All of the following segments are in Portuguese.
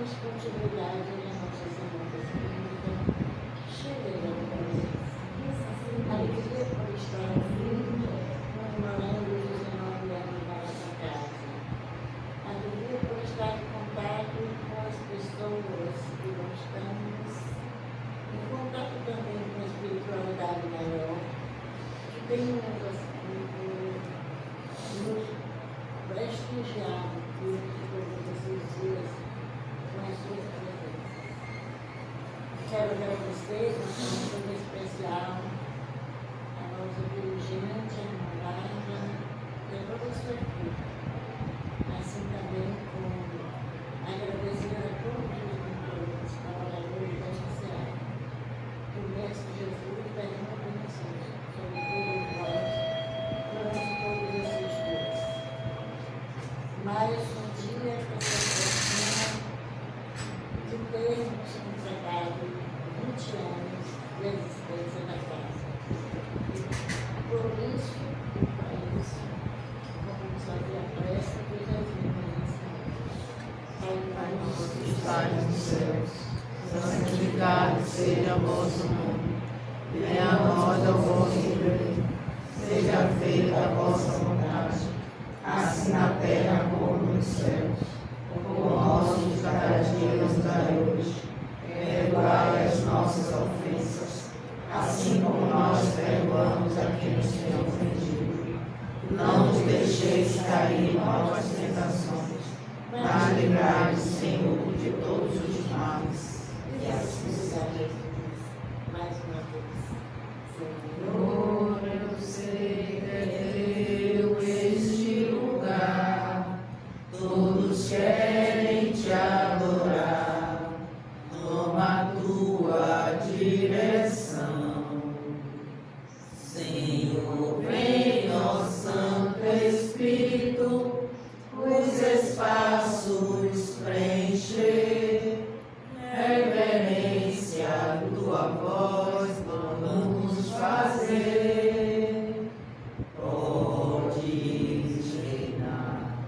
damos continuidade na nossa semana espírita, cheia de alegria. Alegria por estar comemorando os 19 anos da nossa casa. Alegria por estar em contato com as pessoas que gostamos, em contato também com a espiritualidade maior, que tem nos prestigiado todos esses dias com as suas presenças. Quero agradecer de uma forma especial a nossa dirigente, a irmã Laila, e a toda a sua equipe. Assim também como agradecer a todos os trabalhadores da sociedade. Que o Mestre Jesus derrama bênçãos sobre todos nós, durante todos esses dias. Mais um dia para essa de termos entregado 20 anos de existência da casa. Por isso, vamos fazer a prece que Jesus nos ensinou. Pai nosso que estás nos céus, santificado seja o vosso nome. Venha a nós o vosso reino. Seja feita a vossa vontade, assim na terra como nos céus. O nosso de cada dia nos dai hoje. Perdoai as nossas ofensas, assim como nós perdoamos a quem nos tem ofendido. Não nos deixeis cair em novas tentações, mas livrai-nos, Senhor, de todos os males. E assim seja. Mais uma vez. Senhor, eu sei que é teu este lugar. Todos querem te adorar. Toma a tua direção. Senhor, vem, ó Santo Espírito, os espaços preencher. Reverência à tua voz vamos fazer. Podes reinar,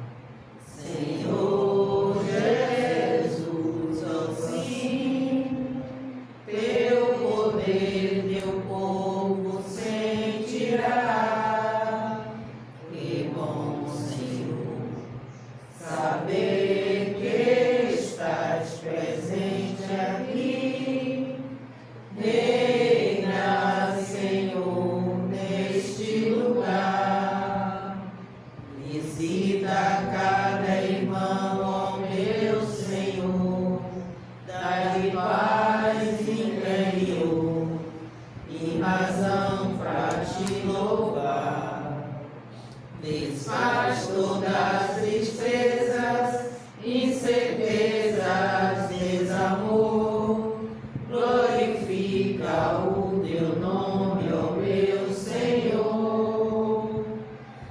Senhor Jesus, assim, teu poder, teu povo sentirá. Que bom, Senhor, saber que estás presente aqui. Reina, Senhor, neste lugar. Visita cada irmão, ó meu Senhor, dai paz interior e razão para te louvar. Desfaz todas as tristezas, incertezas, desamor. Glorifica o teu nome, ó meu Senhor.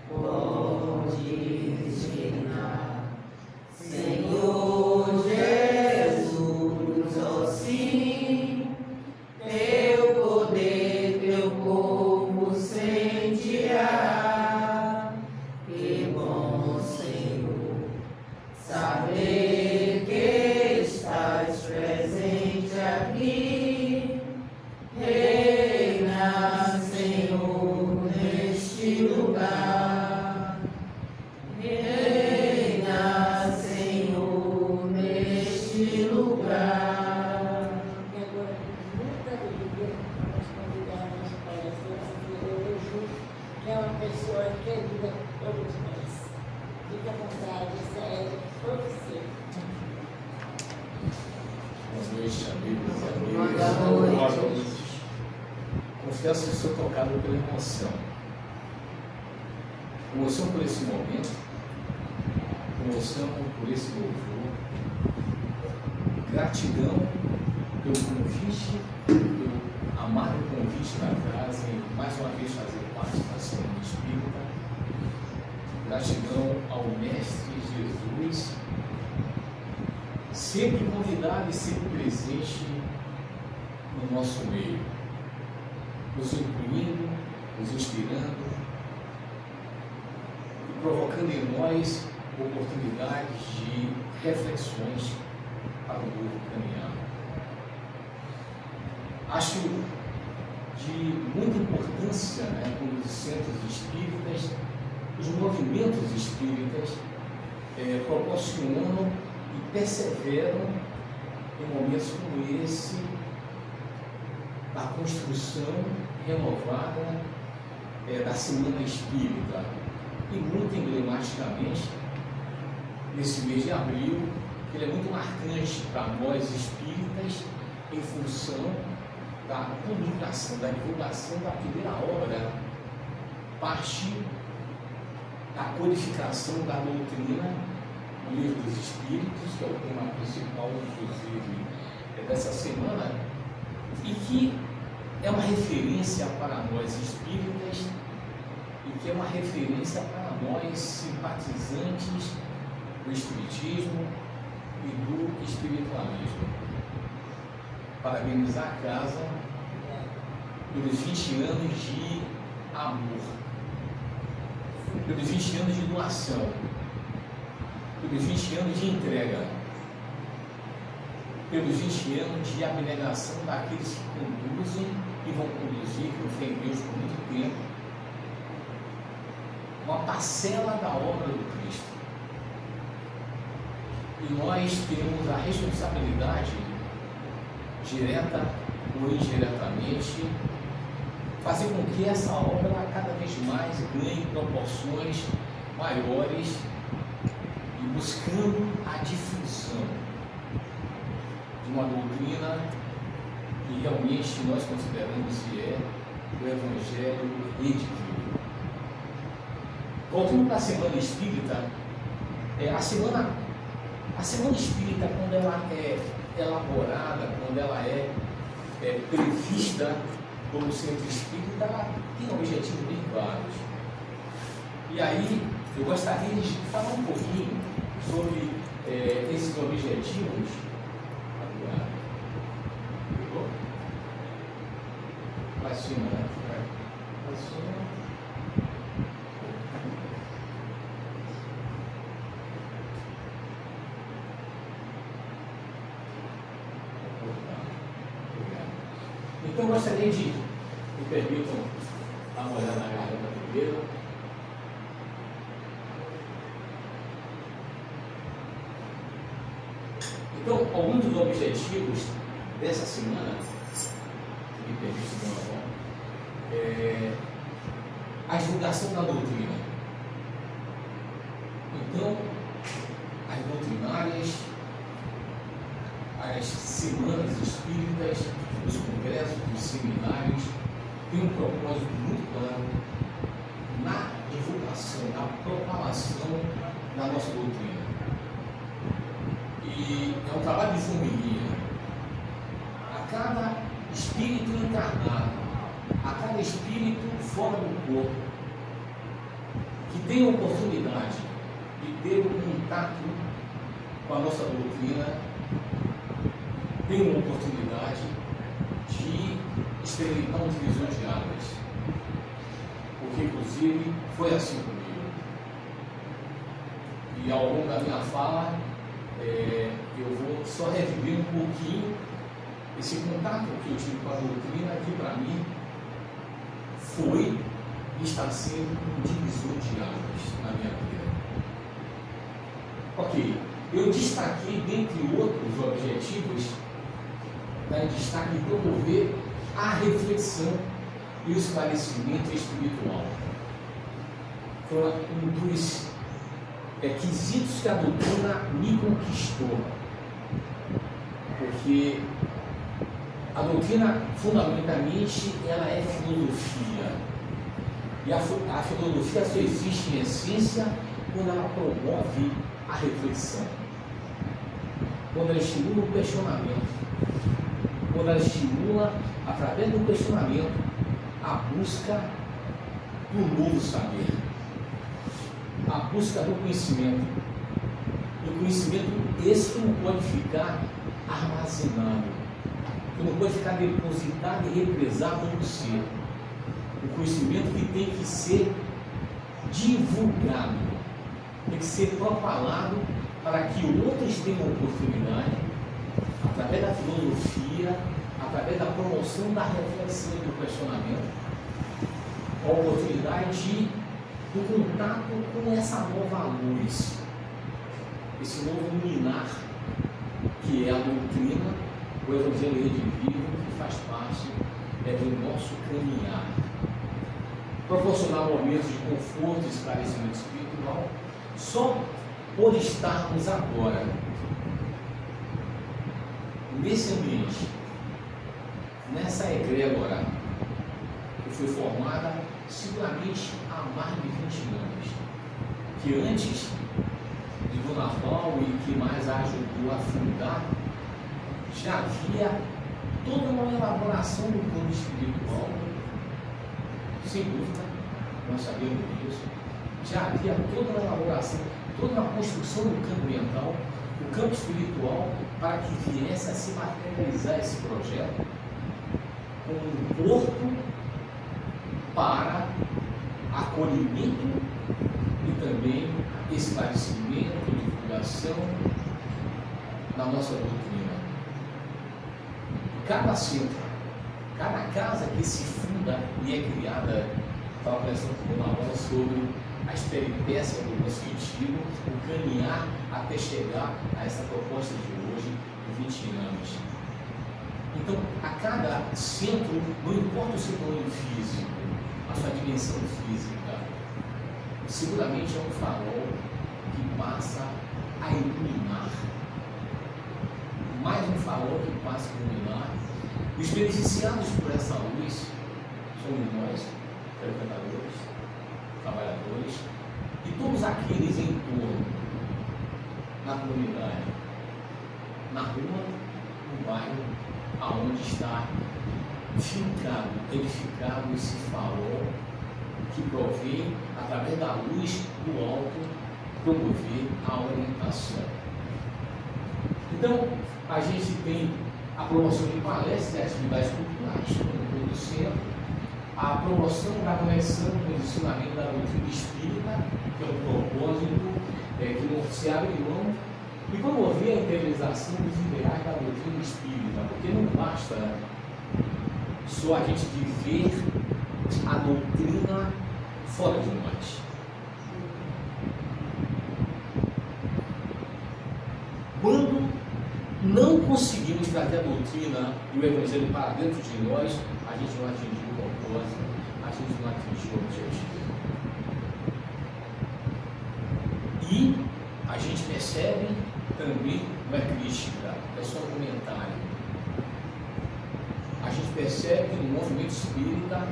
Podes reinar, Senhor Jesus, ó sim, teu poder, teu povo sentirá. Que bom, Senhor, saber que estás presente aqui. Reina, Senhor, neste lugar. Reina, Senhor, neste lugar. E agora, com muita alegria, vamos convidar a nossa palestra, que é uma pessoa querida por todos nós. Fique à vontade, sério, por você. Boa noite, amigos. Boa noite. Confesso que sou tocado pela emoção. Emoção por esse momento, emoção por esse louvor, gratidão pelo convite, pelo amável convite da casa e mais uma vez fazer parte da Semana Espírita. Gratidão ao Mestre Jesus, sempre convidado e sempre presente no nosso meio, nos incluindo, nos inspirando e provocando em nós oportunidades de reflexões a para o novo caminhar. Acho de muita importância, né, como os centros espíritas, os movimentos espíritas proporcionam e perseveram em momentos como esse da construção renovada da Semana Espírita, e muito emblematicamente nesse mês de abril, que ele é muito marcante para nós espíritas em função da publicação, da divulgação da primeira obra, parte da codificação da doutrina do Livro dos Espíritos, que é o tema principal, inclusive, dessa semana, e que é uma referência para nós espíritas e que é uma referência para nós simpatizantes do Espiritismo e do Espiritualismo. Parabenizar a casa pelos 20 anos de amor, pelos 20 anos de doação, pelos 20 anos de entrega, pelos 20 anos de abnegação daqueles que conduzem e vão conduzir, com fé em Deus por muito tempo, uma parcela da obra do Cristo. E nós temos a responsabilidade, direta ou indiretamente, fazer com que essa obra cada vez mais ganhe proporções maiores e buscando a difusão de uma doutrina que realmente nós consideramos que é o Evangelho redimido. Voltando para a Semana Espírita, a Semana Espírita, quando ela é elaborada, quando ela é prevista como centro espírita, ela tem objetivos bem claros. E aí, eu gostaria de falar um pouquinho sobre esses objetivos. Pegou? Para cima, né? Para cima. Então, eu gostaria de, me permitam, dar uma olhada na garganta primeiro. Então, alguns dos objetivos dessa semana, que me permitam, a divulgação da doutrina. Então, as doutrinárias, as semanas espíritas, os congressos, os seminários, têm um propósito muito claro na divulgação, na propagação da nossa doutrina. E é um trabalho de formiguinha. A cada espírito encarnado, a cada espírito fora do corpo, que tem a oportunidade de ter um contato com a nossa doutrina, tem uma oportunidade de experimentar um divisor de águas, porque inclusive foi assim comigo. E ao longo da minha fala, eu vou só reviver um pouquinho esse contato que eu tive com a doutrina, que para mim foi e está sendo um divisor de águas na minha vida. Ok, eu destaquei, dentre outros objetivos, em destaque promover a reflexão e o esclarecimento espiritual. Foi um dos quesitos que a doutrina me conquistou, porque a doutrina fundamentalmente ela é filosofia, e a filosofia só existe em essência quando ela promove a reflexão, quando ela estimula o questionamento, quando ela estimula, através do questionamento, a busca do novo saber, a busca do conhecimento esse que não pode ficar armazenado, que não pode ficar depositado e represado no ser, o conhecimento que tem que ser divulgado, tem que ser propalado para que outros tenham oportunidade através da filosofia, através da promoção da reflexão e do questionamento, a oportunidade do contato com essa nova luz, esse novo luminar, que é a doutrina, o Evangelho redivivo, que faz parte do nosso caminhar. Proporcionar momentos de conforto e esclarecimento espiritual, só por estarmos agora nesse ambiente, nessa egrégora que foi formada seguramente há mais de 20 anos, que antes de Dona Val e que mais a ajudou a fundar, já havia toda uma elaboração do plano espiritual, sem dúvida, nós sabemos disso. Já havia toda uma elaboração, toda uma construção do campo mental, do campo espiritual, para que viesse a se materializar esse projeto como um porto para acolhimento e também esclarecimento, divulgação da nossa doutrina. Cada centro, cada casa que se funda e é criada, estava pensando com uma aula sobre as peripécias do nosso sentido, o caminhar até chegar a essa proposta de hoje, de 20 anos. Então, a cada centro, não importa o seu tamanho físico, a sua dimensão física, seguramente é um farol que passa a iluminar. Mais um farol que passa a iluminar. Os beneficiados por essa luz somos nós, frequentadores, trabalhadores, e todos aqueles em torno, na comunidade, na rua, no bairro, aonde está edificado esse farol que provê, através da luz do alto, promover a orientação. Então, a gente tem a promoção de palestras e atividades culturais, como todo centro, a promoção da conexão com o ensinamento da doutrina espírita, que é um propósito que não se abre mão, e promover a interiorização dos ideais da doutrina espírita, porque não basta só a gente viver a doutrina fora de nós. Quando não conseguimos trazer a doutrina e o Evangelho para dentro de nós, a gente não atingiu o propósito, a gente não atingiu o objetivo. E a gente percebe também, não é crítica, é só um comentário. A gente percebe que no movimento espírita,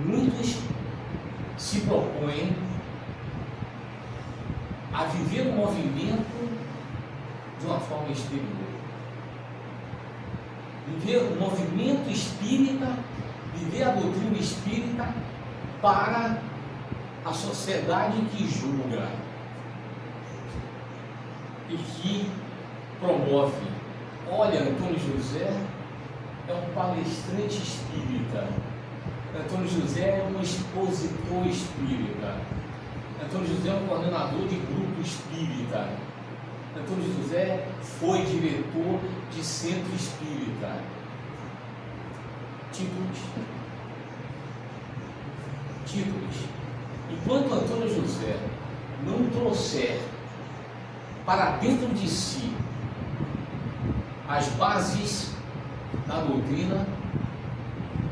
muitos se propõem a viver o movimento de uma forma exterior. Viver o movimento espírita, viver a doutrina espírita para a sociedade que julga e que promove. Olha, Antônio José é um palestrante espírita. Antônio José é um expositor espírita. Antônio José é um coordenador de grupo espírita. Antônio José foi diretor de centro espírita. Títulos. Enquanto Antônio José não trouxer para dentro de si as bases da doutrina,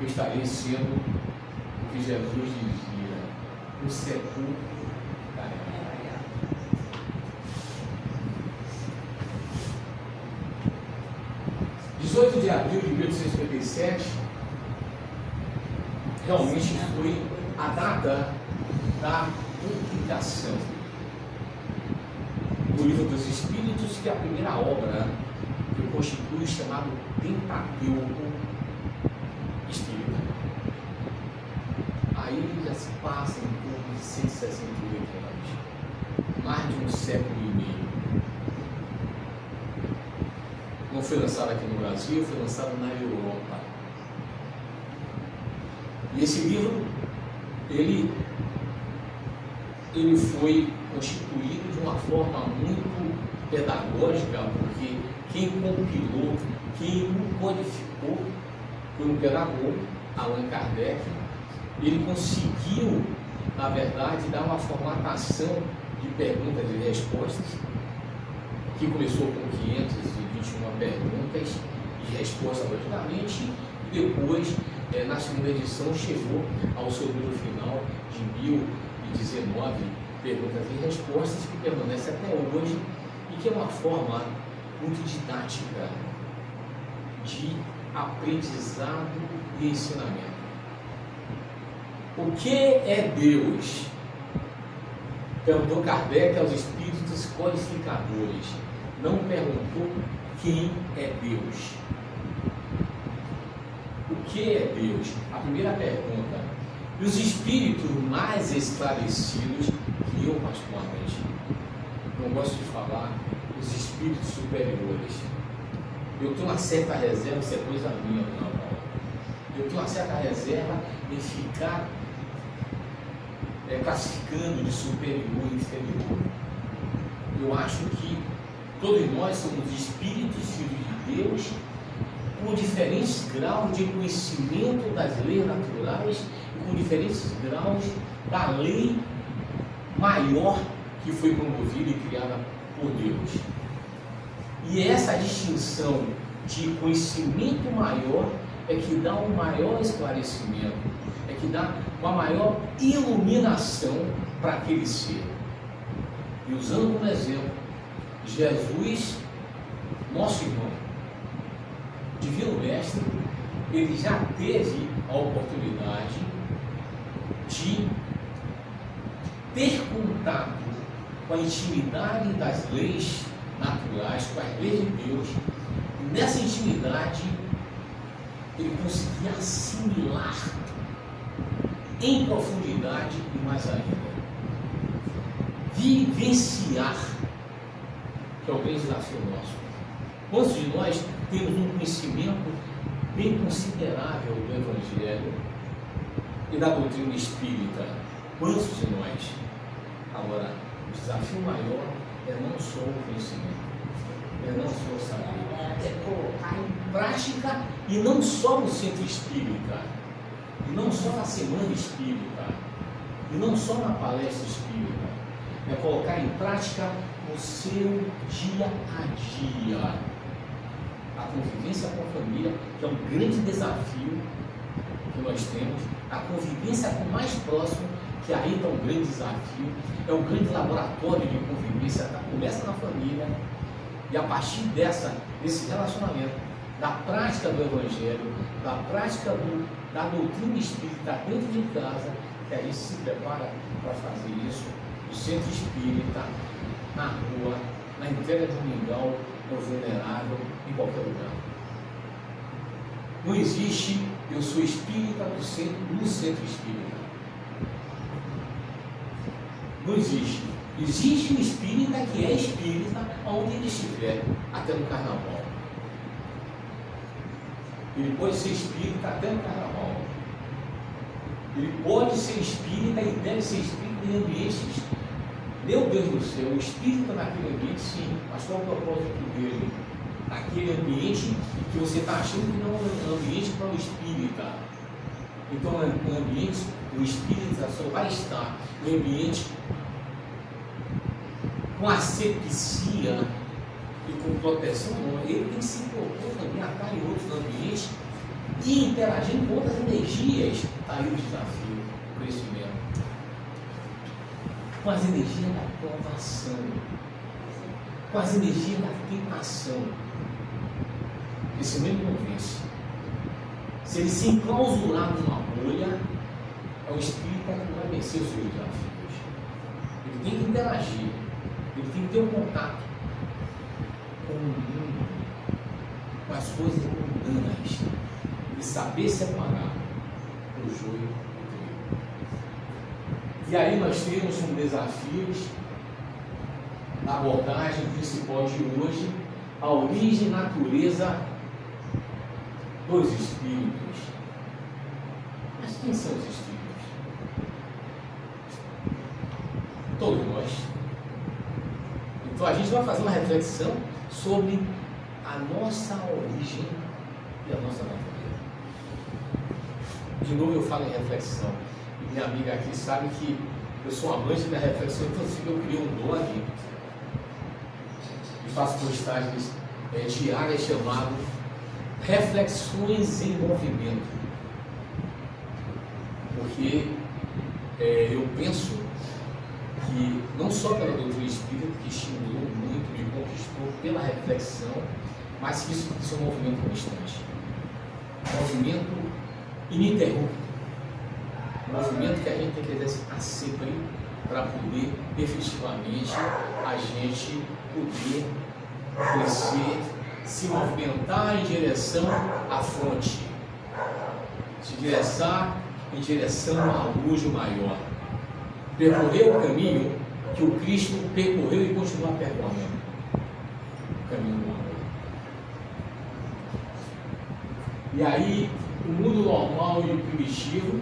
eu estarei sendo o que Jesus dizia, o sepulcro da era. 18 de abril de 1857 realmente foi a data da publicação do Livro dos Espíritos, que é a primeira obra que constitui o chamado Pentateuco Espírita. Aí já se passa em torno de 168 anos, mais de um século e meio. Não foi lançado aqui no Brasil, foi lançado na Europa. E esse livro, ele foi constituído de uma forma muito pedagógica, porque quem compilou, quem codificou foi um pedagogo, Allan Kardec. Ele conseguiu, na verdade, dar uma formatação de perguntas e respostas, que começou com 521 perguntas e respostas, logicamente, e depois, na segunda edição, chegou ao seu número final de 1019 perguntas e respostas, que permanece até hoje e que é uma forma muito didática de aprendizado e ensinamento. O que é Deus? Perguntou Kardec aos espíritos codificadores. Não perguntou quem é Deus. O que é Deus? A primeira pergunta. E os espíritos mais esclarecidos, que eu particularmente não gosto de falar, os espíritos superiores. Eu tenho uma certa reserva, isso é coisa minha, não. Eu tenho uma certa reserva em ficar classificando de superior e inferior. Eu acho que todos nós somos espíritos, filhos de Deus, com diferentes graus de conhecimento das leis naturais e com diferentes graus da lei maior que foi promovida e criada por Deus. E essa distinção de conhecimento maior é que dá um maior esclarecimento, é que dá uma maior iluminação para aquele ser. E usando como exemplo, Jesus, nosso irmão, Divino Mestre, ele já teve a oportunidade de ter contato com a intimidade das leis naturais, com as leis de Deus, e nessa intimidade ele conseguia assimilar em profundidade e mais ainda vivenciar, que é o grande desafio nosso. Quantos de nós temos um conhecimento bem considerável do Evangelho e da doutrina espírita? Quantos de nós? Agora, o desafio maior é não só o conhecimento, é não só o saber, é colocar em prática, e não só no centro espírita, e não só na semana espírita, e não só na palestra espírita, é colocar em prática no seu dia a dia. A convivência com a família, que é um grande desafio que nós temos, a convivência com o mais próximo, que aí está um grande desafio, é um grande laboratório de convivência, começa na família, e a partir desse relacionamento, da prática do Evangelho, da prática da doutrina espírita dentro de casa, que a gente se prepara para fazer isso no centro espírita, na rua, na entrega de um mingau, no venerável, em qualquer lugar. Não existe eu sou espírita no centro espírita. Não existe. Existe um espírita que é espírita onde ele estiver, até no carnaval. Ele pode ser espírita até no carnaval. Ele pode ser espírita e deve ser espírita em ambientes. Meu Deus do céu, o espírita naquele ambiente, sim, mas qual é o propósito dele? Naquele ambiente que você está achando que não é um ambiente para o espírita. Então, o ambiente, o espírita só vai estar no ambiente com asepsia e com proteção, ele tem que se propor também a estar em outros ambientes e interagir com outras energias. Está aí o desafio, o crescimento. Com as energias da provação, com as energias da tentação. Esse mesmo não vence. Se ele se enclausurar numa bolha, é o espírita que vai vencer os seus desafios. Ele tem que interagir, ele tem que ter um contato com o mundo, com as coisas mundanas, e saber separar o joio do trigo. E aí nós temos um desafio na abordagem principal de hoje, a origem e natureza dos espíritos. Mas quem são os espíritos? Todos nós. Então a gente vai fazer uma reflexão sobre a nossa origem e a nossa natureza. De novo eu falo em reflexão. E minha amiga aqui sabe que eu sou amante da reflexão, então assim, eu criei um blog e faço postagens diárias chamado Reflexões em Movimento. Porque eu penso que não só pela doutrina espírita, que estimulou muito, me conquistou pela reflexão, mas que isso tem que ser um movimento constante. Um movimento ininterrupto. Um movimento que a gente tem que exercitar sempre para poder, efetivamente, a gente poder crescer, se movimentar em direção à fonte, se endereçar em direção à luz maior, percorrer o caminho que o Cristo percorreu e continua percorrendo, o caminho do amor. E aí, o mundo normal e primitivo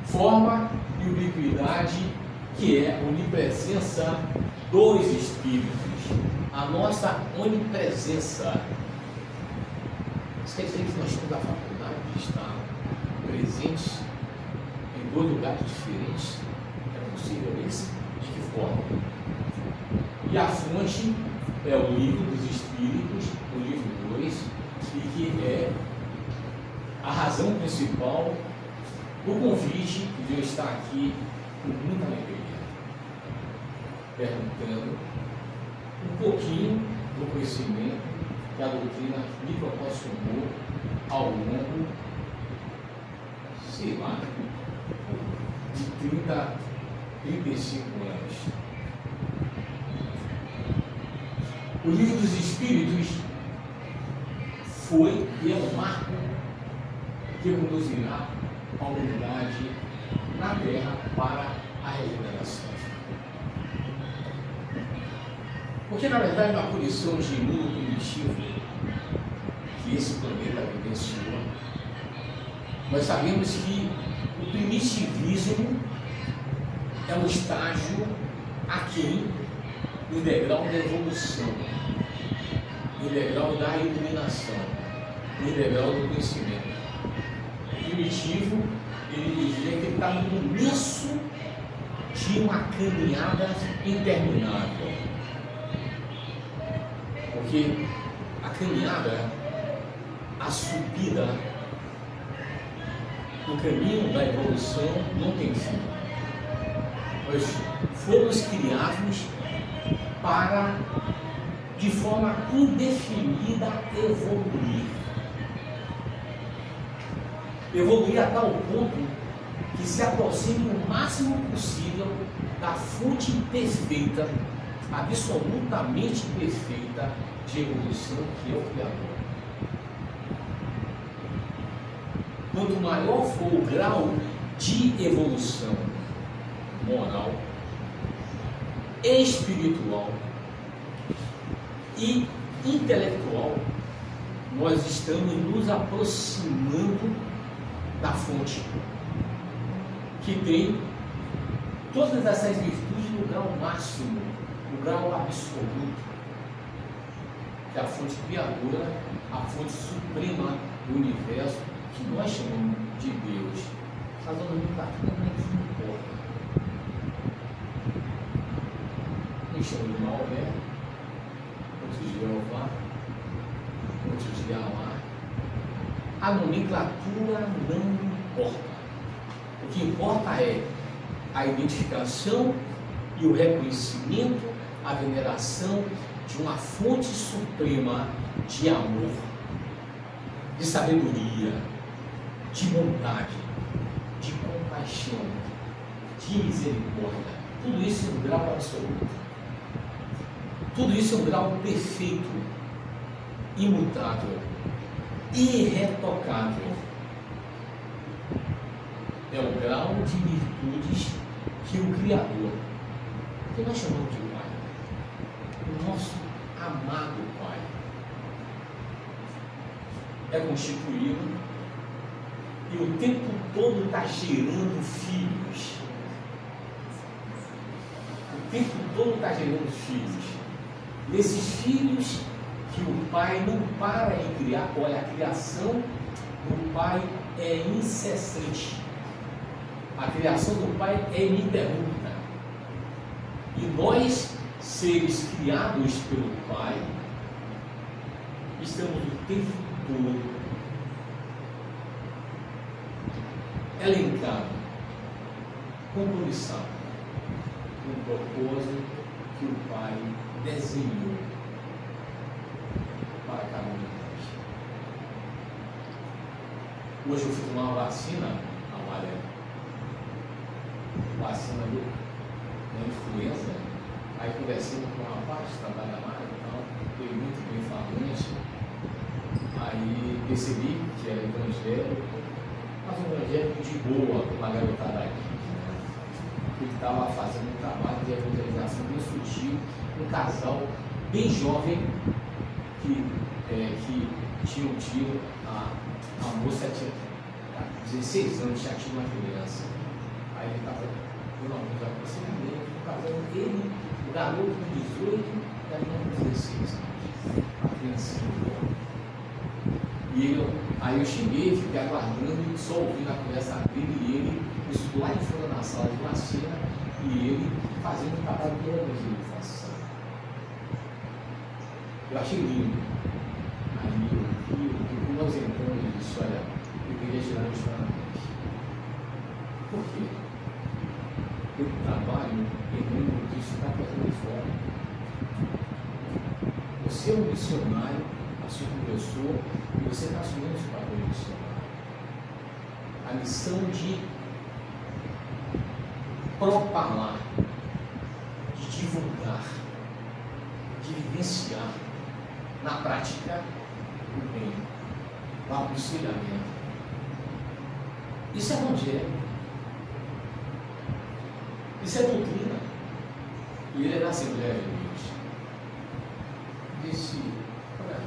forma e ubiquidade, que é a onipresença dos Espíritos, a nossa onipresença. Isso quer dizer que nós temos a faculdade de estar presentes em dois lugares diferentes. É possível isso? De que forma? E a fonte é o livro dos Espíritos, o livro 2, e que é a razão principal do convite de eu estar aqui com muita alegria, perguntando um pouquinho do conhecimento que a doutrina me proporcionou ao longo, sei lá, de 35 anos. O livro dos Espíritos foi e é um marco que conduzirá a humanidade na Terra para a regeneração. Porque, na verdade, na condição de mundo primitivo que esse planeta vivenciou, nós sabemos que o primitivismo é um estágio aquém no degrau da evolução, no degrau da iluminação, no degrau do conhecimento. O primitivo, ele dizia que ele está no começo de uma caminhada interminável. Porque a caminhada, a subida, o caminho da evolução não tem fim. Nós fomos criados para, de forma indefinida, evoluir. Evoluir a tal ponto que se aproxime o máximo possível da fonte perfeita, absolutamente perfeita de evolução, que é o Criador. Quanto maior for o grau de evolução moral, espiritual e intelectual, nós estamos nos aproximando da fonte, que tem todas essas virtudes no grau máximo, no grau absoluto, que é a fonte criadora, a fonte suprema do universo, que nós chamamos de Deus. A nomenclatura não é que importa. Uns chamam de Maomé, outros de Jeová, outros de Alá. A nomenclatura não importa. O que importa é a identificação e o reconhecimento, a veneração de uma fonte suprema de amor, de sabedoria, de bondade, de compaixão, de misericórdia. Tudo isso é um grau absoluto. Tudo isso é um grau perfeito, imutável, irretocável. É o grau de virtudes que o Criador, que nós chamamos de Pai, o nosso amado Pai, é constituído e o tempo todo está gerando filhos. O tempo todo está gerando filhos. Desses filhos que o pai não para em criar. Olha, a criação do pai é incessante. A criação do pai é ininterrupta. E nós, seres criados pelo pai, estamos o tempo todo elencado, compromissado com o propósito que o pai desenhou para cada um de nós. Hoje eu fui tomar uma vacina, vacina da influenza, aí conversando com um rapaz que trabalha lá e tal, ele muito bem falante, aí percebi que era evangélico, mas um evangélico de boa, com uma garotada aqui, né? Ele estava fazendo um trabalho de evangelização bem sutil, um casal bem jovem que tinha um tiro, a moça tinha 16 anos, já tinha uma criança. Aí ele estava finalmente aproximando, ele, o garoto com 18 e a menina com 16 anos, a criancinha. Aí eu cheguei, fiquei aguardando, só ouvindo a conversa dele, e ele, isso lá de fora na sala de vacina, e ele fazendo o trabalho de evangelização. Eu achei lindo. Aí nós entramos e disse, olha, eu queria tirar os parabéns. Por quê? Porque o trabalho em nome disso está fazendo fora. Você é um missionário, assim como eu sou, e você está assumindo esse papel de missionário. A missão de propalar, de divulgar, de vivenciar na prática o bem, o aconselhamento. Isso é evangelho. Isso é doutrina. E ele é da Assembleia de Deus. Disse, olha,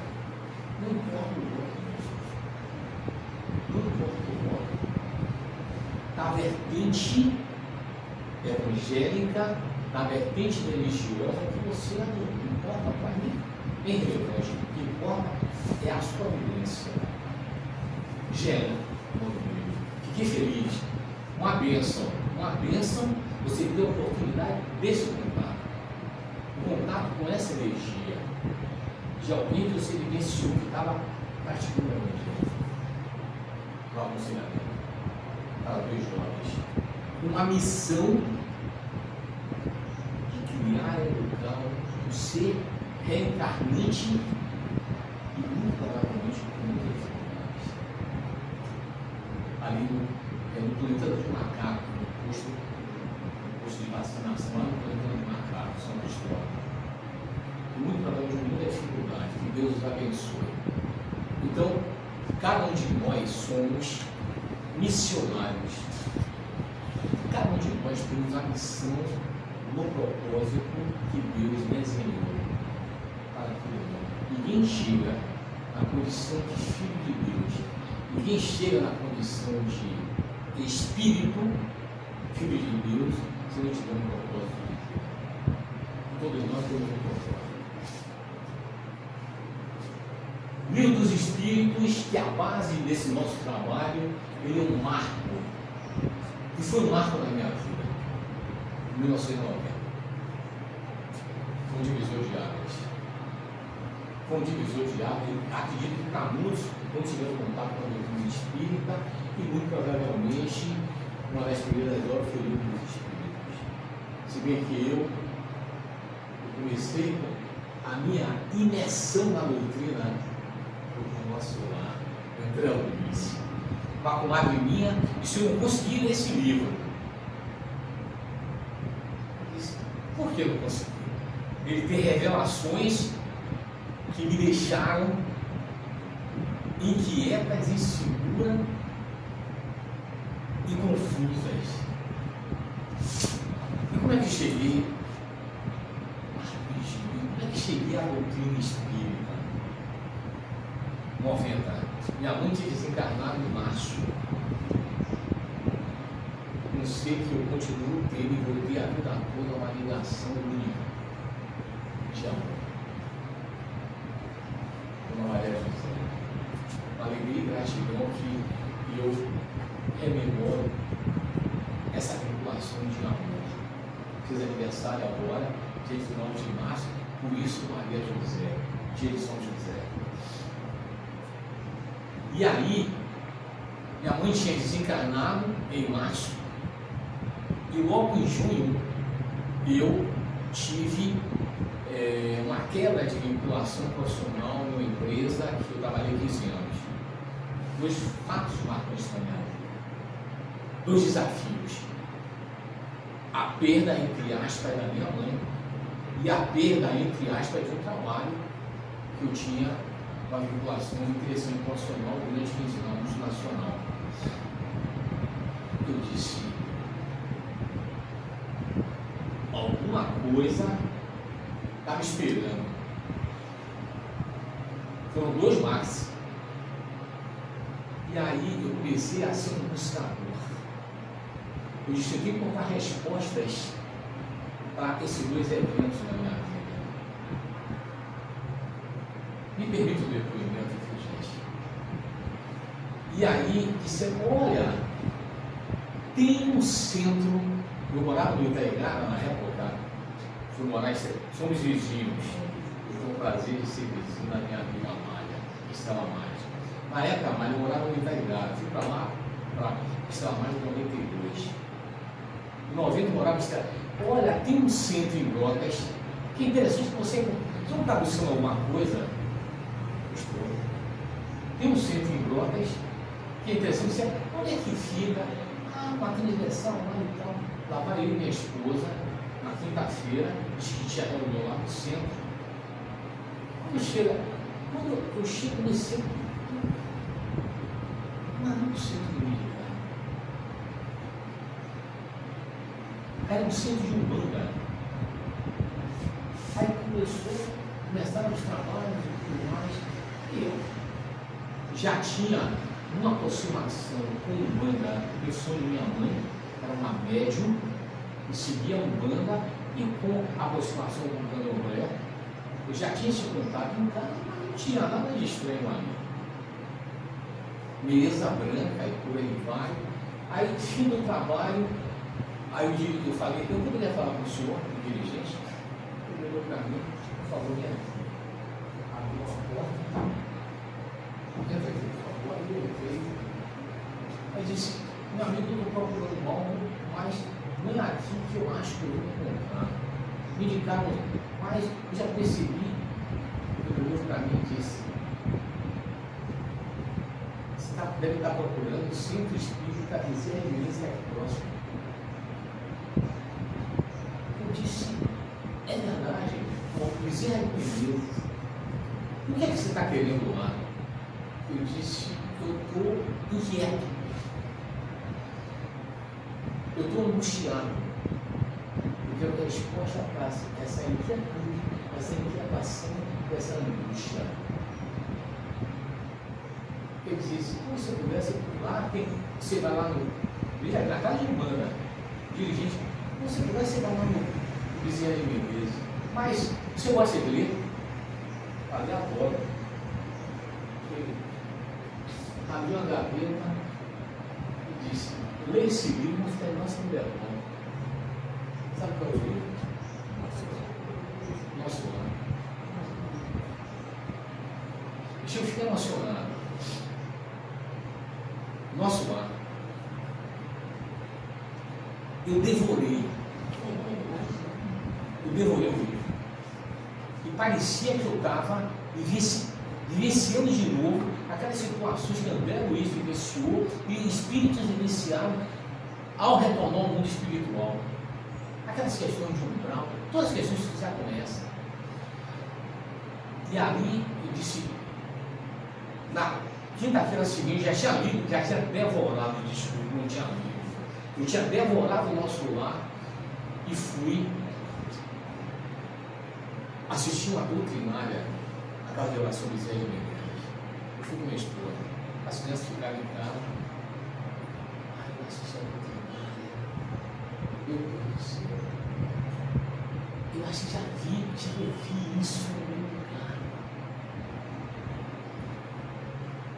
não importa o voto, não importa o voto. Na vertente evangélica, na vertente religiosa, que você não importa para mim. Bem relevante. O que importa é a sua vivência. Gera movimento. Fiquei feliz. Uma bênção. Uma bênção, você deu a oportunidade desse contato. O contato com essa energia de alguém que você vivenciou, que estava praticando a evangelho. No aconselhamento. Para dois jovens. Uma missão de criar e educar um ser reencarnante e muito provavelmente com muitas dificuldades. Ali no planeta de macaco, no posto de vacinação, lá no planeta de macaco, São Cristóvão. E muito provavelmente com muita dificuldade. Que Deus os abençoe. Então, cada um de nós somos missionários. Cada um de nós temos a missão no propósito que Deus desenhou. Ninguém chega na condição de filho de Deus, ninguém chega na condição de espírito, filho de Deus, se não tiver um propósito de Deus. Todos nós temos um propósito. Livro dos Espíritos, que é a base desse nosso trabalho, ele é um marco, e foi um marco na minha vida, em 1990. Foi um divisor de águas. Foi um divisor de águas, acredito que para muitos não tiveram contato com a doutrina espírita, e muito provavelmente uma das primeiras obras foi o Livro dos Espíritos. Se bem que eu comecei a minha imersão na doutrina no nosso lar, André Luiz. Uma comadre minha disse: eu não consegui ler esse livro. Eu disse: por que não consegui? Ele tem revelações que me deixaram inquietas, inseguras e confusas. E como é que cheguei? Como é que cheguei à doutrina espírita? 90. Minha mãe tinha desencarnado em março. Não sei que eu continuo tendo e vou ter a vida toda uma ligação única de amor. irmão, que eu rememoro essa vinculação de amor. Fiz aniversário agora, dia 19 de março, por isso Maria José, dia de São José. E aí, minha mãe tinha desencarnado em março, e logo em junho eu tive uma quebra de vinculação profissional numa empresa que eu trabalhei 15 anos. Dois fatos marcantes na minha vida. Dois desafios. A perda, entre aspas, da minha mãe e a perda, entre aspas, de um trabalho que eu tinha uma vinculação de crescimento profissional durante 15 anos nacional. Eu disse, alguma coisa estava esperando. Foram dois mares. E aí eu comecei a ser um buscador. Eu disse, eu tenho que encontrar respostas para esses dois eventos na minha vida. Me permite o depoimento, gente. E aí disse, olha, tem um centro. Eu morava no Itaigara na época. Fui morar em... Somos vizinhos. Eu tenho o prazer de ser vizinho da minha amiga Amália, Estela Mares. Na época, a Amália morava no Itaigara. Fui para lá, para Estela Mares em 92. Em 90 morava em Estela. Olha, tem um centro em Brotas que é interessante que você não está buscando alguma coisa. Estou. Tem um centro em Brotas que é interessante você. Onde é que fica? Uma transversal lá e tal. Lá vai eu e minha esposa, na quinta-feira, disse que tinha reunião lá no centro. Quando eu chego nesse centro, não era um centro militar. Era um centro de Umbanda. Aí começaram os trabalhos e tudo mais. E eu já tinha uma aproximação com Umbanda, eu sou de minha mãe, era uma médium, e seguia a Umbanda, e com a aproximação com o Candomblé, eu já tinha esse contato em casa, mas não tinha nada de estranho ali. Mesa branca e por aí vai. Aí, fim do trabalho, aí eu falei, eu poderia falar com o senhor, o dirigente? Ele olhou para mim, por favor, me ajude. Abriu a porta, entra aqui, por favor, aí eu entrei. Aí disse, meu amigo, eu estou procurando algo, mas não é aqui que eu acho que eu vou encontrar. Me indicaram, mas eu já percebi. Ele olhou para mim e disse, você deve estar procurando o centro espírita Bezerra de Menezes aqui próximo. Eu disse, é verdade, o Bezerra de Menezes. O que é que você está querendo lá? Eu disse, eu estou inquieto. Eu estou angustiado. Eu quero resposta para essa inquietude, essa inquietação, essa angústia. Eu disse, se você pudesse lá, você vai lá na casa de Umbanda, dirigente, se você pudesse, você vai lá no Bezerra de Menezes. Mas você gosta de ler? Aleatório. Abriu uma gaveta e disse, leia esse livro, mas tem nossa liberdade. Sabe qual é o livro? Nosso Lar. Eu fiquei emocionado. Nosso Lar. Eu devorei o livro. E parecia que eu estava vivenciando de novo aquelas situações que André Luiz vivenciou e espíritos vivenciaram ao retornar ao mundo espiritual. Aquelas questões de umbral, todas as questões que você já conhece. E ali eu disse, na quinta-feira seguinte, já tinha lido, já tinha devorado, desculpa, não tinha lido. Eu tinha devorado o Nosso Lar e fui assistir uma doutrinária, aquela relação de Zé de Menezes. Eu fui com minha esposa, as crianças ficaram em casa. Ai, eu assisti a doutrinária. Meu Deus do céu. Eu acho que já vi isso em algum lugar.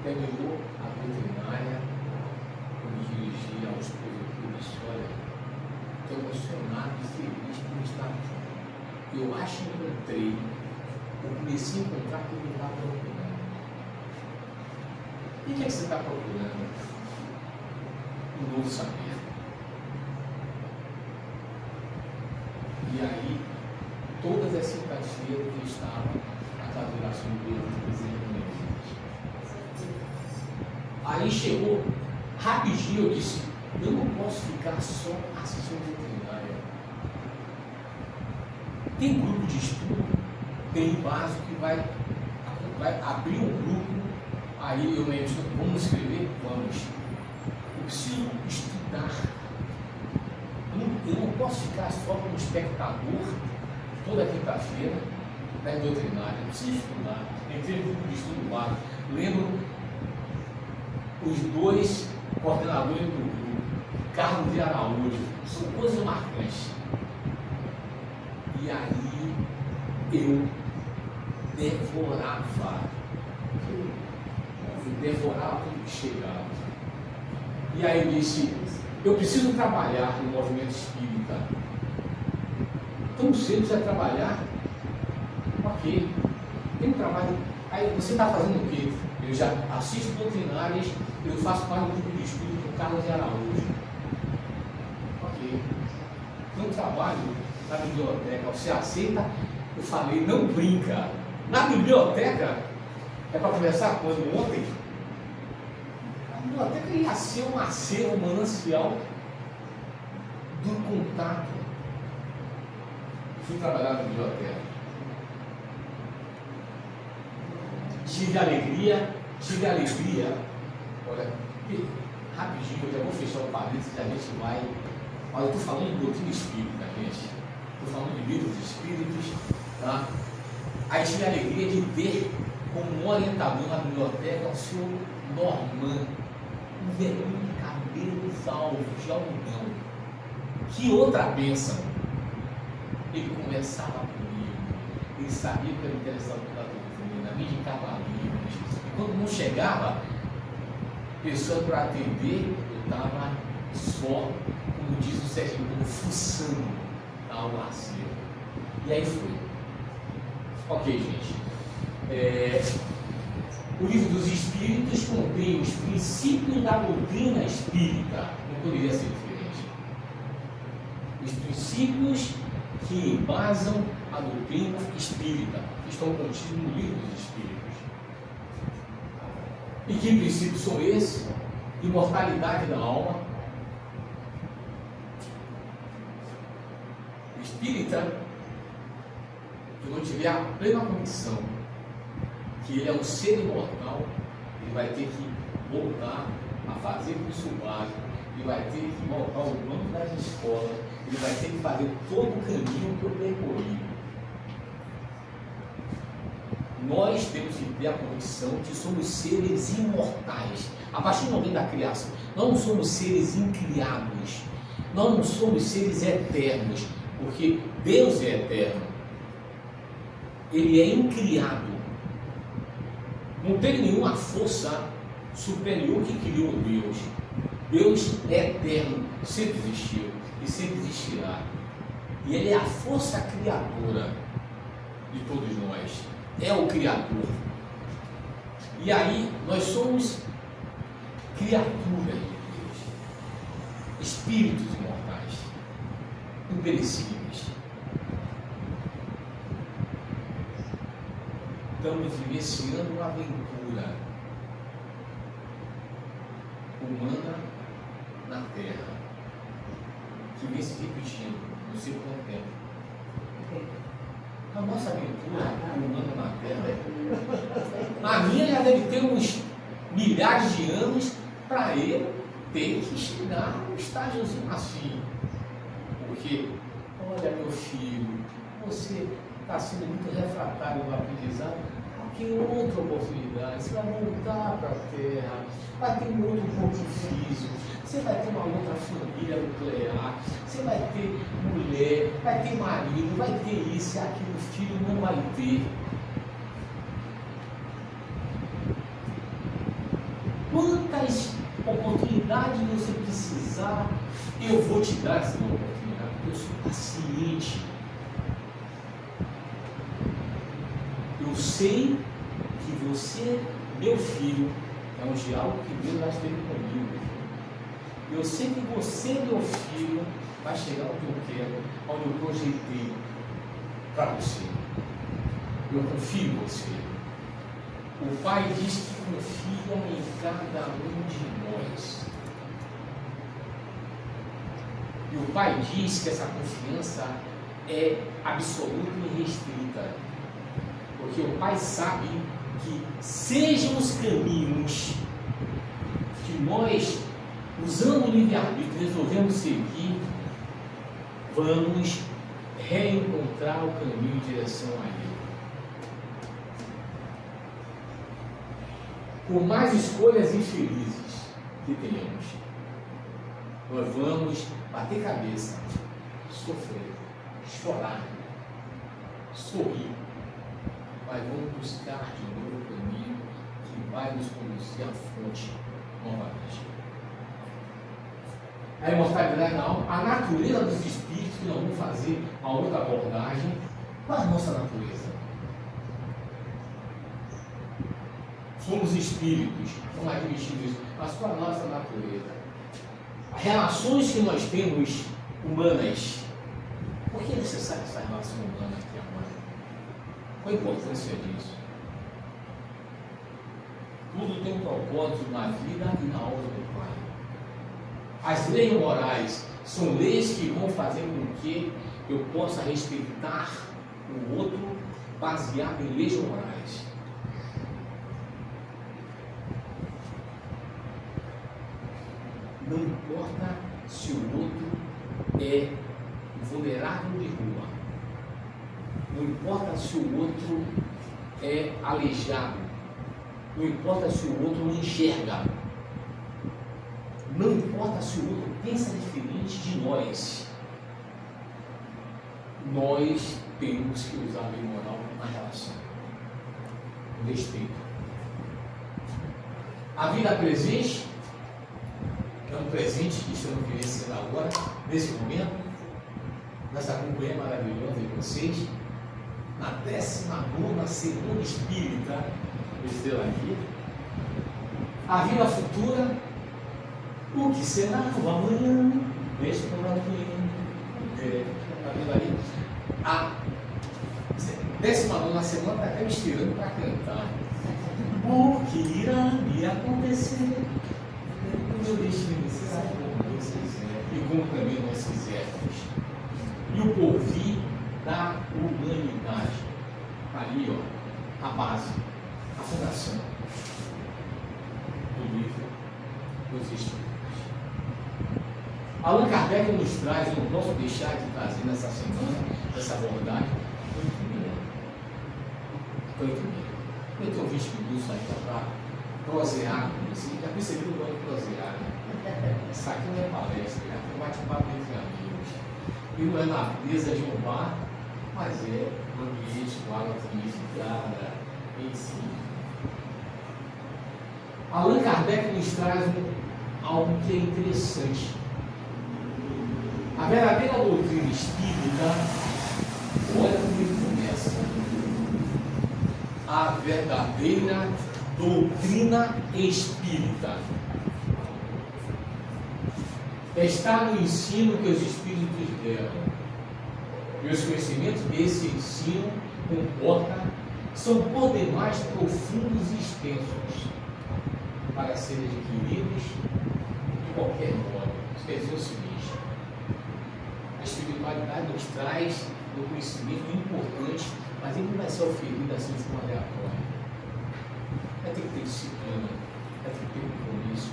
terminou a doutrinária, eu me dirigi ao esposo e disse: olha, estou emocionado e feliz por estar aqui. Eu acho que eu entrei, eu comecei a encontrar o que eu estava procurando. E o que é que você está procurando? Um novo saber. E aí, todas as simpatias que estavam naquela geração de aí chegou, rapidinho eu disse: eu não posso ficar só assistindo doutrinária. Tem grupo de estudo, tem básico que vai abrir um grupo. Aí eu me disse: vamos escrever? Vamos. Eu preciso estudar. Eu não posso ficar só como espectador toda quinta-feira da doutrinária. Eu preciso estudar. Entrei no grupo de estudo lá. Lembro os dois coordenadores do grupo, Carlos de Araújo, são coisas marcantes. E aí eu devorava tudo que chegava. E aí eu disse: eu preciso trabalhar no movimento espírita. Tão cedo você vai trabalhar? Ok, tem um trabalho. Aí você está fazendo o quê? Eu já assisto doutrinárias, eu faço parte do grupo de estudo com Carlos de Araújo. Ok. Tem um trabalho na biblioteca, você aceita? Eu falei: não brinca. Na biblioteca, é para começar quando? Ontem? A biblioteca ia ser um acervo, um manancial do contato. Fui trabalhar na biblioteca. Tive alegria, olha, rapidinho, eu já vou fechar o parênteses e a gente vai. Olha, eu estou falando de doutrina espírita, gente. Estou falando de livros espíritos, tá? Aí tive a alegria de ter como orientador na biblioteca o senhor Norman, um velhinho de cabelos alvos, de algodão. Que outra bênção! Ele conversava comigo, ele sabia que eu era interessado pela doutrina, me indicava livros. E quando não chegava pessoa para atender, eu estava só, como diz o Sérgio, fuçando ao acervo. E aí foi. Ok, gente. O livro dos Espíritos contém os princípios da doutrina espírita. Não poderia ser diferente. Os princípios que embasam a doutrina espírita, que estão contidos no livro dos Espíritos. E que princípios são esses? Imortalidade da alma. O espírita que não tiver a plena convicção que ele é um ser imortal, ele vai ter que voltar a fazer curso básico, ele vai ter que voltar ao banco das escolas, ele vai ter que fazer todo o caminho que eu percorri. Nós temos que ter a convicção que somos seres imortais. A partir do momento da criação, nós não somos seres incriados, nós não somos seres eternos, porque Deus é eterno, Ele é incriado. Não tem nenhuma força superior que criou Deus. Deus é eterno, sempre existiu e sempre existirá. E Ele é a força criadora de todos nós. É o Criador. E aí nós somos criaturas de Deus, espíritos imortais, imperecíveis. Estamos vivenciando uma aventura humana na Terra, que vem se repetindo, não sei quanto tempo. A nossa aventura humana na Terra, a minha já deve ter uns milhares de anos para eu ter que chegar num estágiozinho assim. Porque, olha meu filho, você está sendo muito refratário no aprendizado, porque outra oportunidade, você vai voltar para a Terra, vai ter um outro corpo físico, você vai ter uma outra família nuclear, você vai ter mulher, vai ter marido, vai ter isso e aquilo, filho não vai ter. quantas oportunidades você precisar, eu vou te dar essa oportunidade, porque eu sou paciente. Eu sei que você, meu filho, é um diálogo que Deus vai ter comigo. Eu sei que você, meu filho, vai chegar onde eu quero, onde eu projetei para você. Eu confio em você. O Pai diz que confia em cada um de nós. E o Pai diz que essa confiança é absoluta e restrita. Porque o Pai sabe que sejam os caminhos que nós, usando o livre-arbítrio, resolvemos seguir, vamos reencontrar o caminho em direção a Ele. Por mais escolhas infelizes que tenhamos, nós vamos bater cabeça, sofrer, chorar, sorrir, mas vamos buscar de novo o caminho que vai nos conduzir à fonte novamente. A imortalidade na alma, a natureza dos espíritos, que nós vamos fazer uma outra abordagem. Qual é a nossa natureza? Somos espíritos, não admitimos isso, mas qual é a nossa natureza? As relações que nós temos humanas, por que é necessária essa relação humana aqui agora? Qual a importância disso? Tudo tem um propósito na vida e na obra do Pai. As leis morais são leis que vão fazer com que eu possa respeitar o outro baseado em leis morais. Não importa se o outro é vulnerável de rua. Não importa se o outro é aleijado. Não importa se o outro não enxerga. Não importa se o outro pensa diferente de nós. Nós temos que usar a lei moral na relação. O respeito. A vida presente é um presente que estamos vivenciando agora, nesse momento, nessa companhia maravilhosa de vocês, na 19ª Semana Espírita, estou aqui. A vida futura, o que será o amanhã? Deixa eu falar aqui. Está vendo aí? A 19ª semana está até me estirando para cantar. O que irá me acontecer? O meu destino será como Deus quiser e como também nós quisermos. E o porvir da humanidade. Ali, ó, a base, a fundação do livro dos Espíritos. Allan Kardec nos traz, eu não posso deixar de trazer nessa semana, essa abordagem, 8 minutos. Eu tenho 20 minutos aí para prosear com você. Já percebeu o nome prosear, né? Isso aqui não é palestra, é um bate-papo entre amigos. E não é na mesa de um bar, mas é um ambiente com água tonificada, em si. Allan Kardec nos traz algo que é interessante. A verdadeira doutrina espírita, olha como ele começa. A verdadeira doutrina espírita está no ensino que os espíritos deram. E os conhecimentos que esse ensino comporta são por demais profundos e extensos para serem adquiridos de qualquer modo. Isso quer dizer o seguinte: a espiritualidade nos traz um conhecimento importante, mas ele não vai ser oferido assim de forma aleatória. Vai ter que ter disciplina, vai ter que ter compromisso,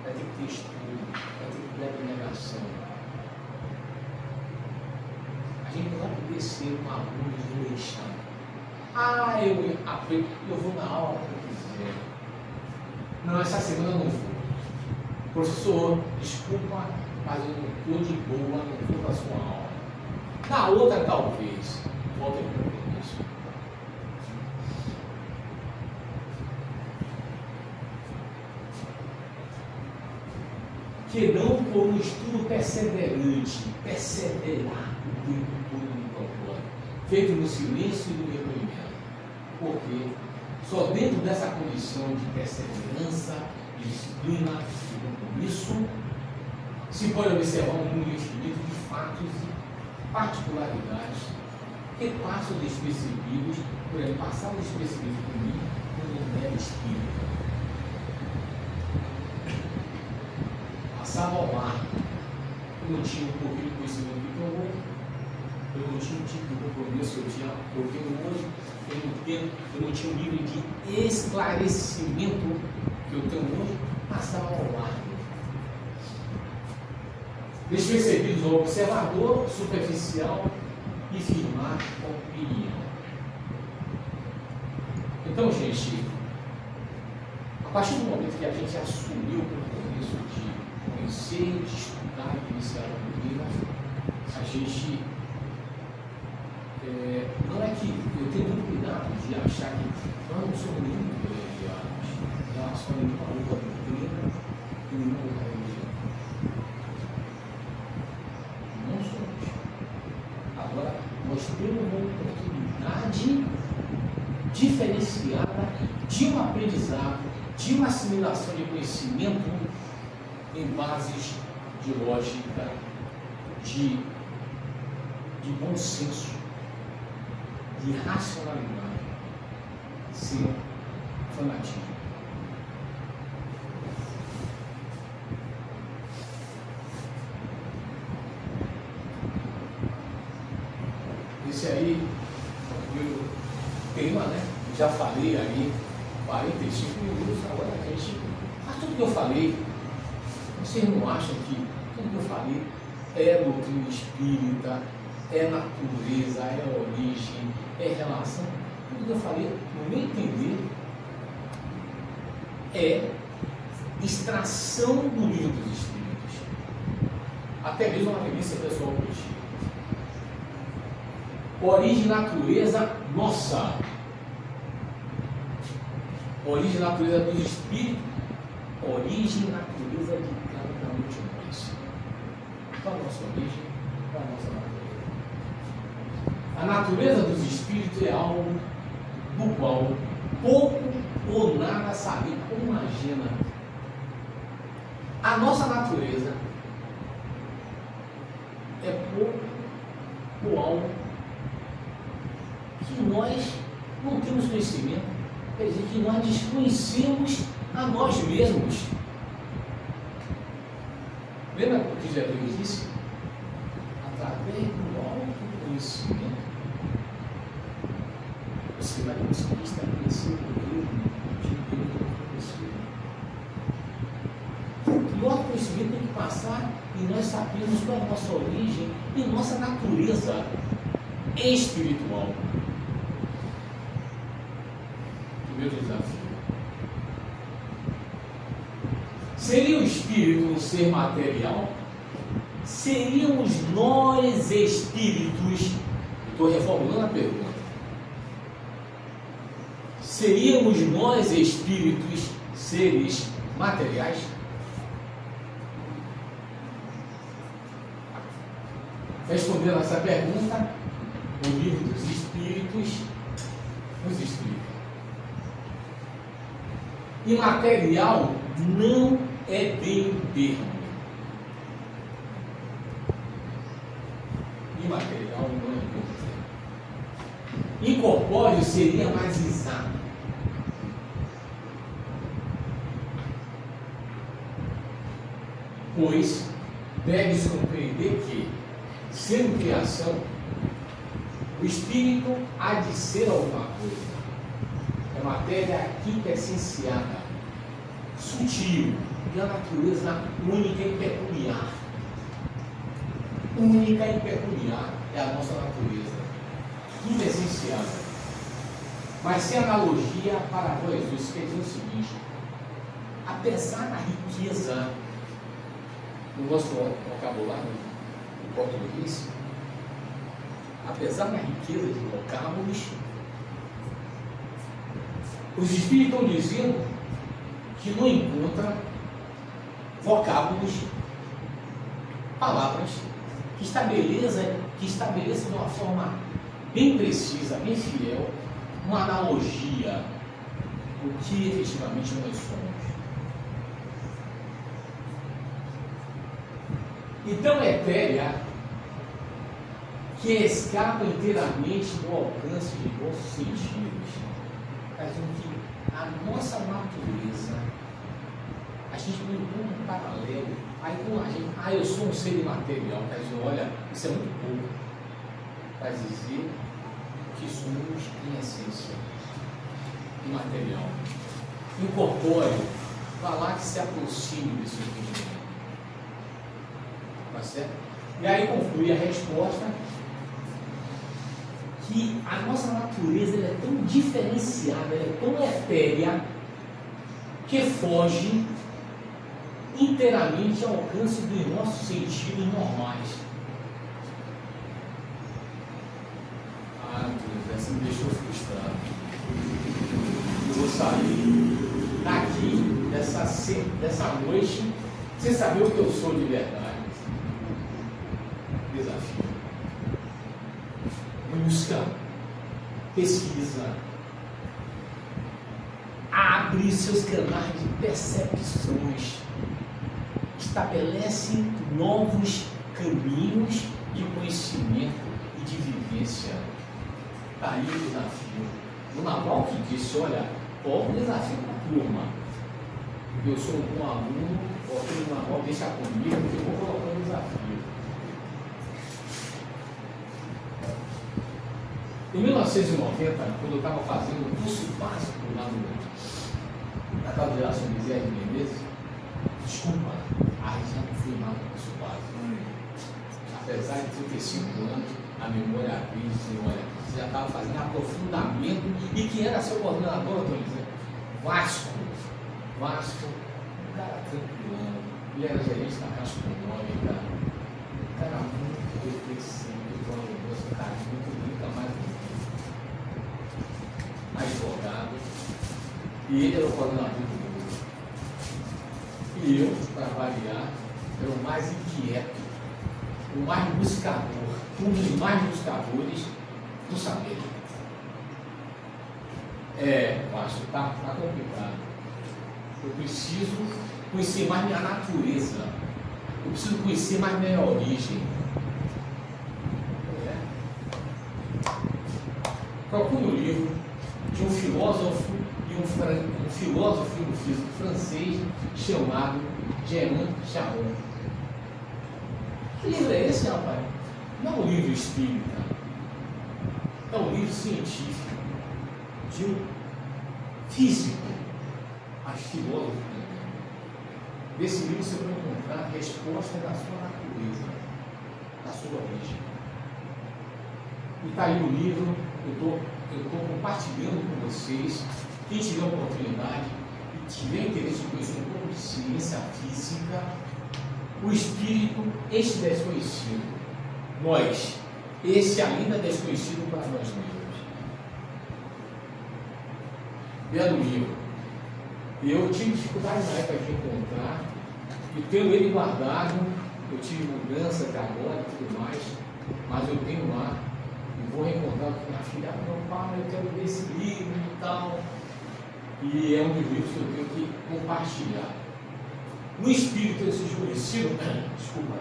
vai ter que ter estudo, vai ter que ter abnegação. A gente não vai poder ser um aluno desleixado. Eu aprendo, eu vou na aula que eu quiser. Não, essa semana eu não vou. Professor, desculpa, mas eu não estou de boa, não vou para a sua aula. Na outra, talvez, volte a compromisso. que não por um estudo perseverante, perseverar o tempo todo no propósito, feito no silêncio e no recolhimento. Porque só dentro dessa condição de perseverança, de disciplina, de compromisso, se pode observar um mundo infinito de fatos e particularidades que passam despercebidos, por exemplo, passavam despercebidos por mim como mero espírito. Passava ao ar. Eu não tinha um pouquinho de conhecimento do que eu hoje. Eu não tinha um tipo de compromisso, eu tinha um pouquinho hoje. Eu não tinha um nível de esclarecimento que eu tenho hoje. Passava ao ar. Despercebidos ao observador, superficial e firmar opinião. Então, gente, a partir do momento que a gente assumiu o compromisso de conhecer, de estudar e iniciar a doutrina, a gente não é que eu tenho muito cuidado de achar que nós não somos nenhum privilegiados em relação a nenhuma outra doutrina e nenhuma outra religião. Não somos. Agora, nós temos uma oportunidade diferenciada de um aprendizado, de uma assimilação de conhecimento em bases de lógica, de bom senso, de racionalidade, sem fanatismo. Esse aí, o tema, né? Já falei aí 45 minutos, agora a gente faz tudo que eu falei. Vocês não acham que tudo que eu falei é doutrina espírita, é natureza, é origem, é relação? Tudo que eu falei, no meu entender, é extração do livro dos espíritos, até mesmo uma revista pessoal política. Origem e natureza nossa. Origem e natureza dos espíritos. Origem e natureza de cada um de nós. Qual a nossa origem? Qual a nossa natureza? A natureza dos espíritos é algo do qual pouco ou nada sabemos. Imagina. A nossa natureza é pouco ou algo que nós não temos conhecimento, quer dizer, que nós desconhecemos a nós mesmos. Lembra o que Jesus disse? Através do autoconhecimento, você vai conseguir estabelecer o mesmo de Deus. E o autoconhecimento tem que passar e nós sabemos qual é a nossa origem e nossa natureza espiritual. Meu desafio. Seria o espírito um ser material? Seríamos nós espíritos? Estou reformulando a pergunta. Seríamos nós espíritos seres materiais? Respondendo a essa pergunta, o livro dos Espíritos nos explica. Imaterial não é bem o termo. Imaterial não é bem o termo. Incorpóreo seria mais exato. Pois deve-se compreender que, sendo criação, o espírito há de ser alguma coisa. É matéria química essenciada, sutil, de uma natureza única e peculiar. Única e peculiar é a nossa natureza, química essenciada. Mas sem analogia para nós, isso quer dizer o seguinte: apesar da riqueza no nosso vocabulário em português, apesar da riqueza de vocábulos, os espíritos estão dizendo que não encontra vocábulos palavras que estabeleçam de uma forma bem precisa, bem fiel, uma analogia do que efetivamente nós somos. Então, etérea, que escapa inteiramente do alcance de nossos sentidos, faz com que a nossa natureza, a gente põe um paralelo, aí com a gente, eu sou um ser imaterial, quer dizer, olha, isso é muito pouco, para dizer que somos em essência imaterial, incorpóreo, falar que se aproxime desse entendimento. Tá certo? E aí conclui a resposta que a nossa natureza é tão diferenciada, é tão etérea, que foge inteiramente ao alcance dos nossos sentidos normais. Deus, essa me deixou frustrado. Eu vou sair daqui, dessa noite, sem saber o que eu sou de verdade. Desafio. Busca, pesquisa, abre seus canais de percepções, estabelece novos caminhos de conhecimento e de vivência. Está aí o desafio. O Naval que disse, olha, o desafio para a turma. Eu sou um bom aluno, o Naval deixa comigo, que eu vou colocar o desafio. Em 1990, quando eu estava fazendo o curso básico lá na Casa de Geração de Zé de Menezes, desculpa, a já não fui lá no curso básico. Apesar de 35 anos, a memória avisa, olha, você já estava fazendo aprofundamento e que era seu coordenador, eu estou dizendo, Vasco, um cara tranquilo, ele era gerente da Caixa Econômica, um cara muito reflexivo, cara muito rico, mais advogado, e ele era o coordenador do grupo. E eu, para variar, era o mais inquieto, o mais buscador, um dos mais buscadores do saber. Acho que está complicado. Eu preciso conhecer mais minha natureza, eu preciso conhecer mais minha origem. Procure o livro de um filósofo e um filósofo e um físico francês chamado Germain Charron. Que livro é esse, rapaz? Não é um livro espírita, é um livro científico de um físico, mas filósofo. Nesse livro você vai encontrar a resposta da sua natureza, da sua origem. E está aí o livro, eu estou compartilhando com vocês. Quem tiver oportunidade e tiver interesse em conhecer um pouco de ciência física, o espírito, este desconhecido, nós, esse ainda desconhecido para nós mesmos. Belo livro. Eu tive dificuldade na época de encontrar, e tenho ele guardado. Eu tive mudança de agora e tudo mais, mas eu tenho lá. Vou reencontrar com minha filha, meu pai, eu quero ler esse livro e tal. E é um dos livros que eu tenho que compartilhar. No espírito desse desconhecido, desculpa.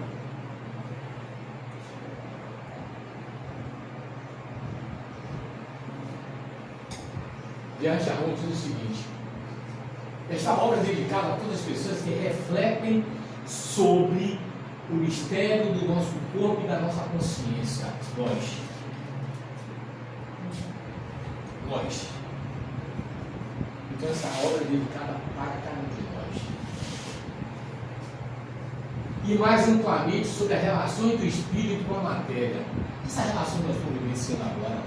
Jean Charron diz o seguinte: esta obra é dedicada a todas as pessoas que refletem sobre o mistério do nosso corpo e da nossa consciência. Nós. Então essa obra é dedicada para cada um de nós. E mais amplamente sobre a relação entre o espírito com a matéria. Essa relação que nós estamos vivenciando agora.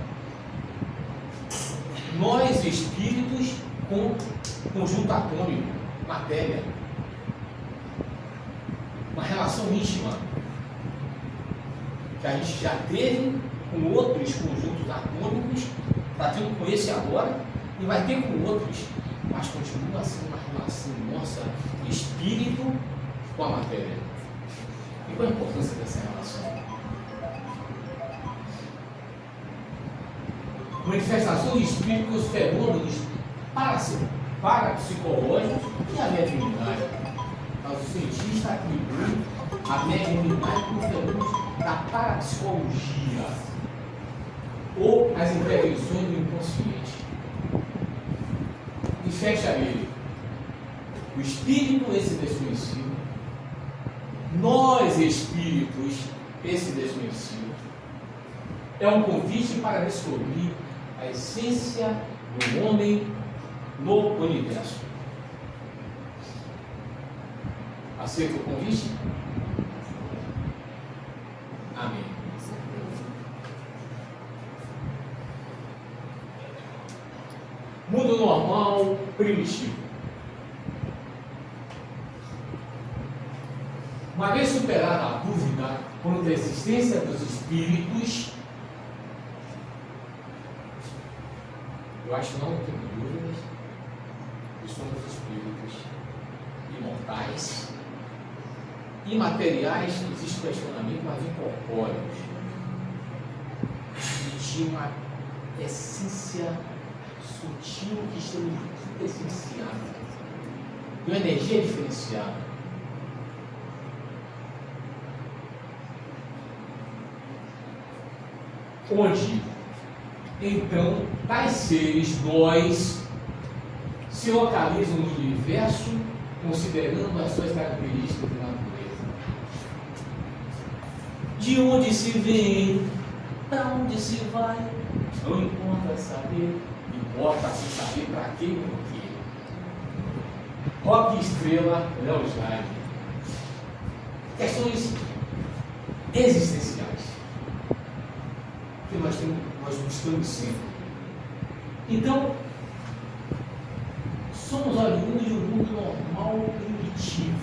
Nós, espíritos, com conjunto atômico, matéria. Uma relação íntima que a gente já teve com outros conjuntos atômicos, está tendo com esse agora e vai ter com outros, mas continua sendo uma relação nossa, espírito com a matéria. E qual a importância dessa relação? Manifestação de espíritos, fenômenos parapsicológicos e a mediunidade. Mas o cientista atribui a mediunidade como fenômenos da parapsicologia ou as intervenções do inconsciente. E fecha ele. O espírito, esse desconhecido, nós espíritos, esse desconhecido, é um convite para descobrir a essência do homem no universo. Aceita o convite? Amém. Mundo normal primitivo. Uma vez superada a dúvida quanto à existência dos espíritos, eu acho que não tenho dúvidas que somos espíritos imortais, imateriais, não existe questionamento, mas incorpóreos, de uma essência sutil que estamos essenciada, de uma energia diferenciada. Onde, então, tais seres, nós, se localizam no universo, considerando as suas características de natureza. De onde se vem, para onde se vai, não importa saber, importa se saber para quê e por quê. Rock Estrela, Léo Jaime. Questões existenciais que nós buscamos sempre. Então, somos oriundos de um mundo normal primitivo.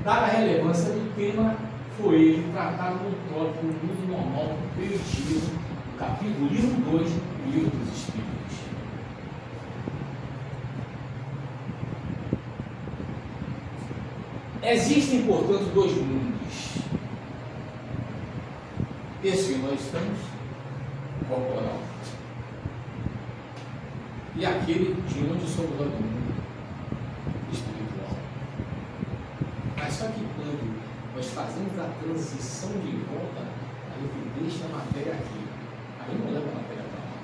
Dada a relevância do tema, foi ele tratado no tópico mundo normal primitivo, capítulo livro 2 do Livro dos Espíritos. Existem, portanto, dois mundos. Esse que nós estamos, corporal, e aquele de onde somos do mundo espiritual. Mas só que quando nós fazemos a transição de volta, a gente deixa a matéria aqui. Aí não leva a matéria para lá.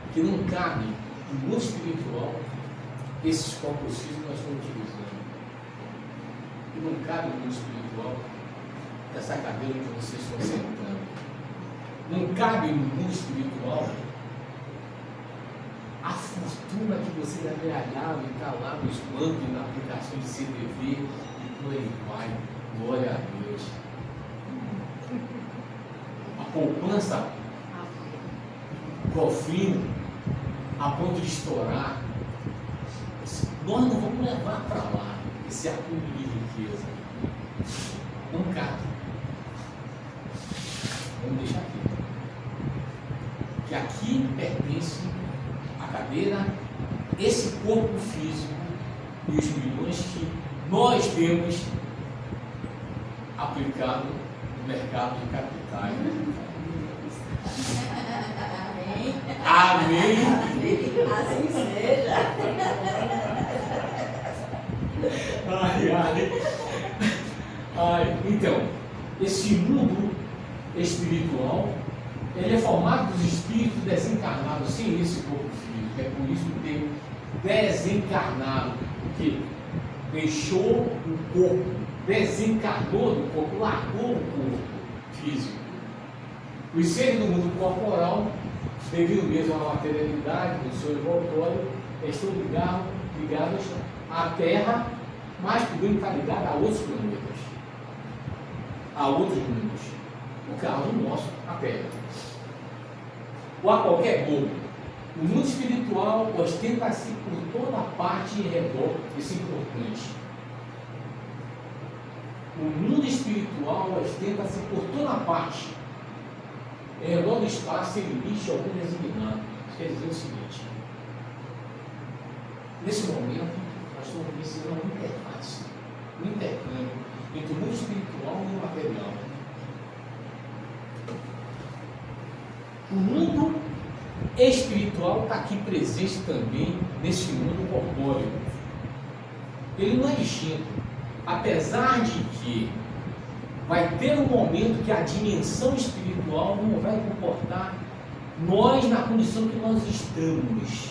Porque não cabe no mundo espiritual esses corpos físicos que nós estamos utilizando. E não cabe no mundo espiritual essa cadeira que vocês estão sentando. Não cabe no mundo espiritual a fortuna que você deve ganhar e está lá nos bancos, na aplicação de CDV e por aí vai. Glória a Deus. A poupança, cofrinho, a ponto de estourar. Nós não vamos levar para lá esse acúmulo de riqueza. Não cabe. Vamos deixar aqui. Que aqui pertence a cadeira, esse corpo físico e os milhões que nós temos aplicado no mercado de capitais. Amém. Amém. Assim seja. Então, esse mundo espiritual, ele é formado dos espíritos desencarnados, sem esse corpo físico. É por isso que desencarnado, porque deixou o corpo, desencarnou do corpo, largou o corpo físico. Os seres do mundo corporal, devido mesmo à materialidade do seu envoltório, estão ligados à Terra, mas podem estar ligados a outros planetas, a outros mundos. No caso nosso, a Terra. Ou a qualquer globo. O mundo espiritual ostenta-se por toda parte em redor, isso é importante. O mundo espiritual ostenta-se por toda parte, em redor do espaço, sem limite algum designado. Isso quer dizer o seguinte: nesse momento, nós estamos iniciando uma interface um intercâmbio entre o mundo espiritual e o mundo material. O mundo espiritual está aqui presente também nesse mundo corpóreo. Ele não é distinto, apesar de que vai ter um momento que a dimensão espiritual não vai comportar nós na condição que nós estamos,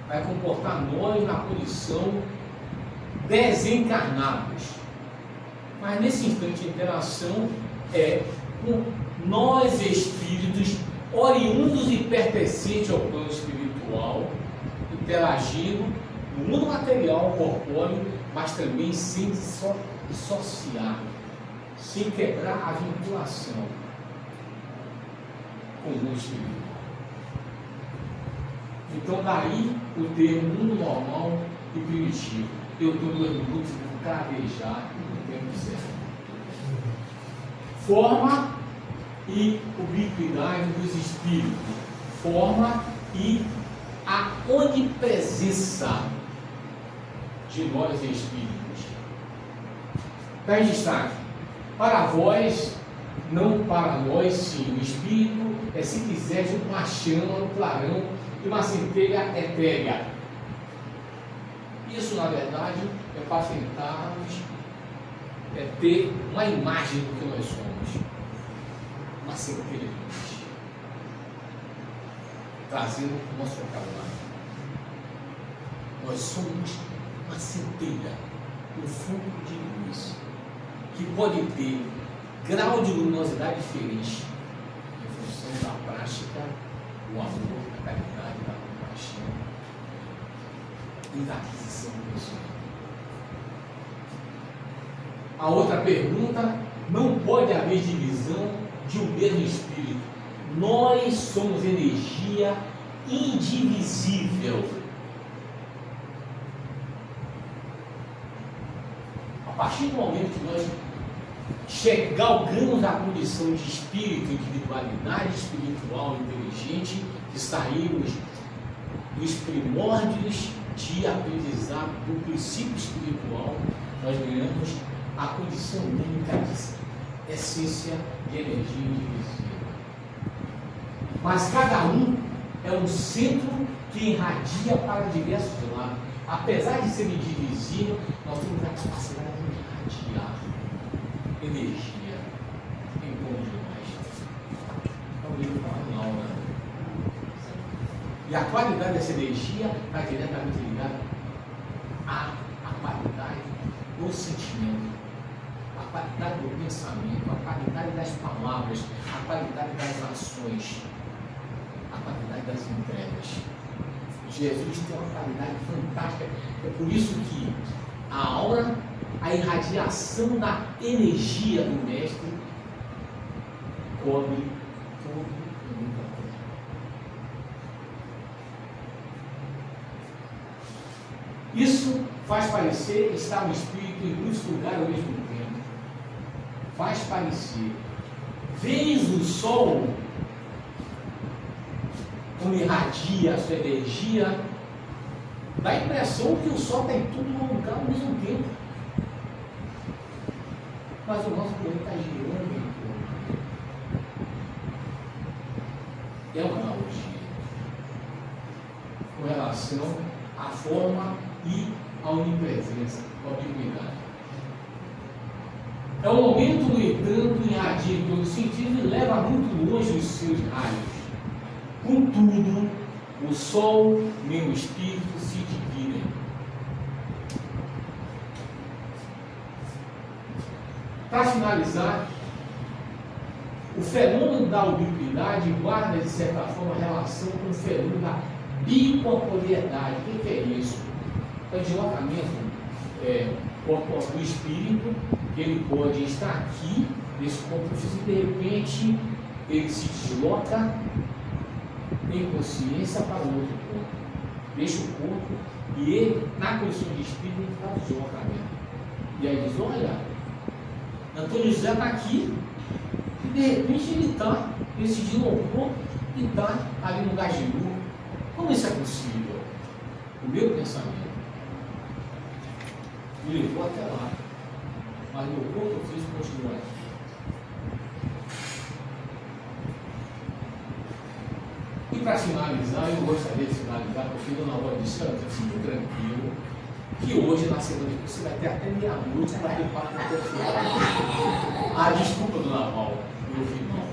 vai comportar nós na condição desencarnados. Mas nesse instante de interação é com nós espíritos oriundos e pertencentes ao plano espiritual, interagindo no mundo material, corpóreo, mas também sem dissociar, sem quebrar a vinculação com o mundo espiritual. Então daí o termo mundo normal e primitivo. Eu estou 2 minutos para cravejar no tempo certo. Forma e ubiquidade dos espíritos. Forma e a onipresença de nós espíritos. Está em destaque. Para vós, não para nós, sim. O espírito é, se quiser, uma chama, um clarão e uma centelha etérea. Isso, na verdade, é para tentarmos ter uma imagem do que nós somos. Uma centelha de luz. Trazendo o nosso vocabulário. Nós somos uma centelha, um fogo de luz, que pode ter grau de luminosidade diferente em função da prática, do amor, da caridade, da compaixão e da aquisição do conhecimento. A outra pergunta: não pode haver divisão de um mesmo espírito. Nós somos energia indivisível. A partir do momento que nós galgamos a condição de espírito, individualidade espiritual inteligente, saímos dos primórdios de aprendizado do princípio espiritual, nós ganhamos a condição única de essência de energia indivisível. Mas cada um é um centro que irradia para diversos lados. Apesar de ser indivisível, nós temos a capacidade de irradiar energia em bom demais. É o livro fala em aula. E a qualidade dessa energia está diretamente ligada à qualidade do sentimento, à qualidade do pensamento, à qualidade das palavras, à qualidade das ações, à qualidade das entregas. Jesus tem uma qualidade fantástica. É por isso que a aura, a irradiação da energia do Mestre cobre todo o mundo. Isso faz parecer estar o Espírito em muitos lugares ao mesmo tempo. Faz parecer. Vês o Sol como irradia a sua energia, dá a impressão que o Sol está em tudo no lugar ao mesmo tempo. Mas o nosso planeta está girando em torno. É uma analogia com relação à forma e à onipresença, à ubiquidade. É um momento, no entanto, irradia em todo sentido e leva muito longe os seus raios. Contudo, o Sol nem o Espírito se dividem. Para finalizar, o fenômeno da ubiquidade guarda, de certa forma, relação com o fenômeno da bicorporeidade. O que é isso? É o deslocamento do espírito, que ele pode estar aqui, nesse corpo físico, e de repente ele se desloca em consciência para o outro corpo. Deixa o corpo e ele, na condição de espírito, ele está deslocamento. E aí diz: olha, Antônio José está aqui, e de repente ele se deslocou e está ali no Gajiru. Como isso é possível? O meu pensamento. me levou até lá. Mas meu corpo físico continua aqui. E para finalizar, eu gostaria de finalizar, porque Dona Aurora disse, fique tranquilo, que hoje, na semana que você vai ter até meia-noite para ter papo com a pessoa. Ah, desculpa, Dona Paula, meu filho não.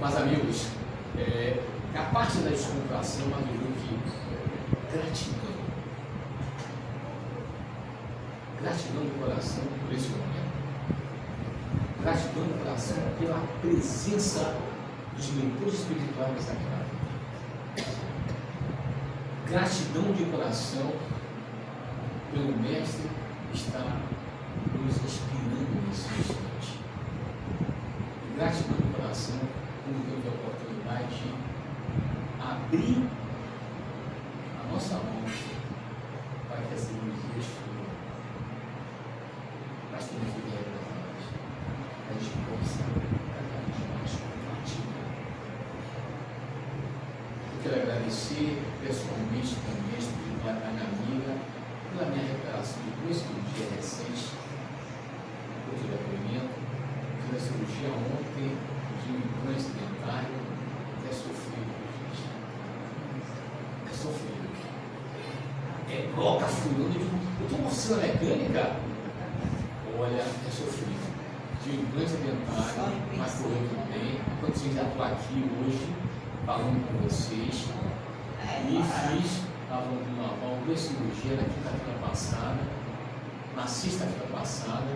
Mas, amigos, a parte da descontração, mas eu digo que gratidão. Gratidão do coração por esse momento. Gratidão do coração pela presença dos mentores espirituais dessa casa. Gratidão de coração pelo Mestre que está nos inspirando nesse instante. Gratidão de coração por termos a oportunidade de abrir a nossa mão para que essa energia flua. Mas que não fique revelada. A gente possa cada vez mais compartilhar. Eu quero agradecer pessoalmente também, espiritualmente, minha amiga, pela minha recuperação depois do dia recente, por todo depoimento. Fiz a cirurgia ontem de um implante dentário, é sofrido, gente. É sofrido. É broca furando. Eu estou mostrando a mecânica. Olha, é sofrido. De um implante dentário, mas correu tudo bem. Enquanto eu já estou aqui hoje, falando com vocês. E fiz, estava uma duas cirurgias na quinta-feira passada, na sexta-feira passada,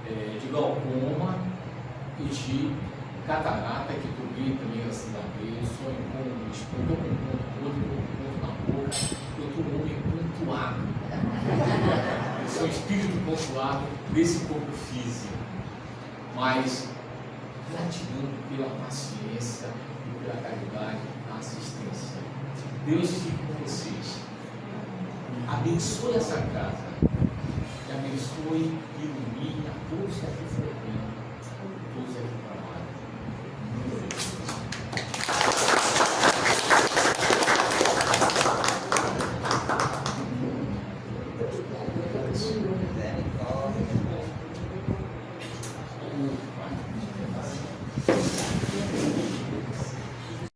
de glaucoma e de catarata, que estou bem também, graças a Deus. Só incômodo, estou com um ponto na boca, eu estou um homem pontuado. Eu sou espírito pontuado desse corpo físico. Mas gratidão pela paciência e pela caridade da assistência. Deus fique com vocês. Abençoe essa casa. E abençoe e ilumine a todos que aqui frequentam, todos aqui para